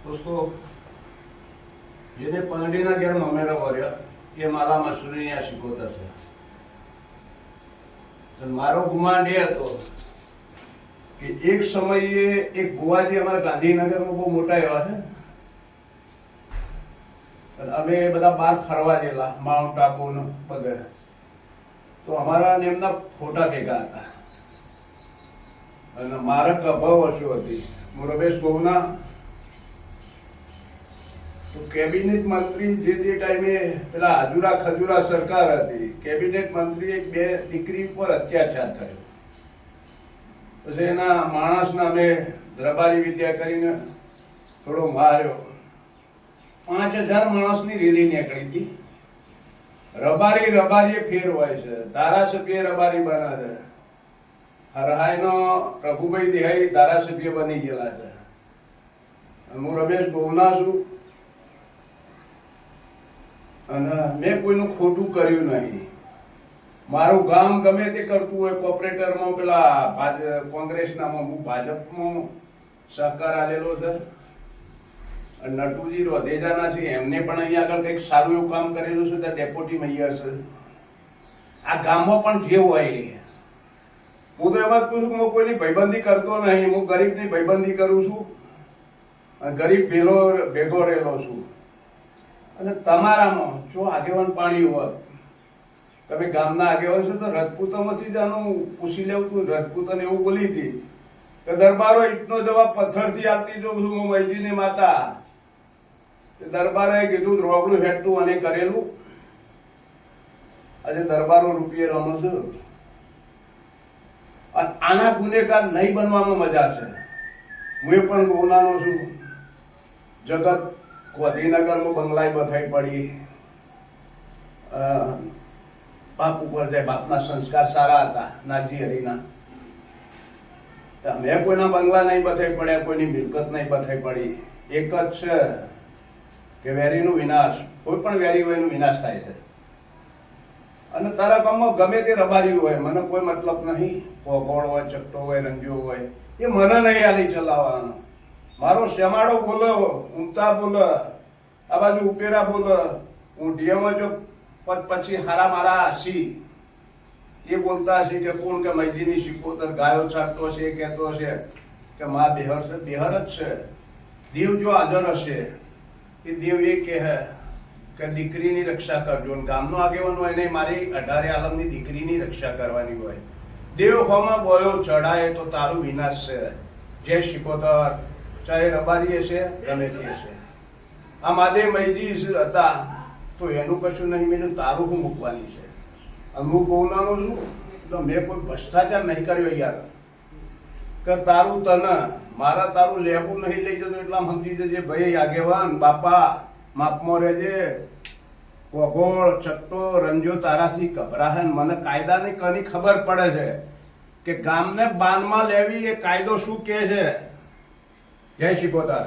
દોસ્તો, જેને પાંડીના ઘેર મમેરા વર્યા એ મારા મસૂરી આ શીખોતર છે. મારો ગુમાન એ હતો કે એક સમયે એક ભુવાજી અમારા ગાંધીનગરમાં બહુ મોટા એવા છે. અમે બધા બહાર ફરવા ગયેલા માઉન્ટ આબુ બધે, તો અમારા એમના ફોટા ભેગા હતા અને મારા કભાવ વર્ષો હતી. હું રમેશ ગોવના તો કેબિનેટ મંત્રી જે તે ટાઈમે પેલા હજુરા ખજુરા સરકાર હતી, કેબિનેટ મંત્રીએ બે દીકરી ઉપર અત્યાચાર થયો. પછી એના માણસના અમે રબારી વિદ્યા કરીને થોડો માર્યો. 5000 માણસની રેલી નીકળી હતી. રબારી ફેર હોય છે, ધારાસભ્ય રબારી બને છે. હરહાઈનો રઘુભાઈ દેહાઈ ધારાસભ્ય બની ગયેલા છે. હું રમેશ ગોવના છું અને મેં કોઈનું ખોટું કર્યું નહીં. મારું ગામ ગમે તે કરતું હોય, કોર્પોરેટરમાં પેલા કોંગ્રેસનામાં હું ભાજપમાં સહકાર આલેલો છે. નટુજી રોધેજાના છે, એમને પણ અહીંયા આગળ કંઈક સારું એવું કામ કરેલું છે, ત્યાં ડેપ્યુટી મેયર છે. આ ગામમાં પણ જે હોય, હું તો એમ જ કહું છું કે હું કોઈની ભાઈબંધી કરતો નહીં. હું ગરીબની ભાઈબંધી કરું છું અને ગરીબ ભેગો રહેલો છું. અને તમારામાં જો આગેવાન પાણી હોત, તમે ગામના આગેવાન છો, તો રજપૂતોમાંથી જ આનું પૂછી લેવું તું. રજપૂતોને એવું બોલી હતી કે દરબારો ઈટનો જવાબ પથ્થરથી આપતી જો છું હું મૈજીની માતા. દરબારોએ કીધું રોબડું હેઠું અને કરેલું. આજે દરબારો રૂપિયે રમો છું. આના ગુનેગાર નહીં બનવામાં મજા છે. હું પણ ગોનાનો છું. જગત ગાંધીનગરમાં બંગલાય બધાઈ પડી. બાપ ઉપર જાય, બાપના સંસ્કાર સારા હતા નાગજી હરિના. મેં કોઈના બંગલા નહીં બધાઈ પડ્યા, કોઈની મિલકત નહીં બધાઈ પડી. એક જ છે કે વેરીનું વિનાશ, કોઈ પણ વેરી હોય એનું વિનાશ થાય છે. અને તારા ગામમાં ગમે તે રબારી હોય, મને કોઈ મતલબ નહીં. પોગોળ હોય, ચટ્ટો હોય, રંગીઓ હોય, એ મને નહીં આલી ચલાવવાનો. મારો શેમાડો બોલો, ઊંચા બોલો, આ બાજુ ઉપેરા બોલો, હું ડીએમાં જો પછી હારા મારા હસી એ બોલતા હશે કે કોણ કે મૈજીની શીખોતર ગાયો છાંટતો છે, કહેતો છે કે માં બેહર છે. બેહર જ છે. દેવ જો હાજર હશે એ દેવ એ કહે કે દીકરીની રક્ષા કરજો. ગામનો આગેવાન હોય નહીં, મારી 18 આલમની દીકરીની રક્ષા કરવાની હોય. દેવ હોમાં બોયો ચડાય તો તારું વિનાશ છે. જય શીખોતર, ચાહે રબારી હશે ગમે તે હશે. આ માદે મૈજી હતા તો એનું કશું નહીં, મેં તારું હું મૂકવાની છે. હું ગોવનાનો છું તો મેં કોઈ ભ્રષ્ટાચાર નહીં કર્યો યાર. કે તારું તને મારા તારું લેવું નહીં લઈ જતો એટલા સમજી જજે ભાઈ આગેવાન બાપા, માપમાં રહેજે. કોગોળ ચટ્ટો રંજો તારાથી ગભરાહે. મને કાયદાની કની ખબર પડે છે કે ગામને બાનમાં લેવી એ કાયદો શું કહે છે. જય શીખોતર.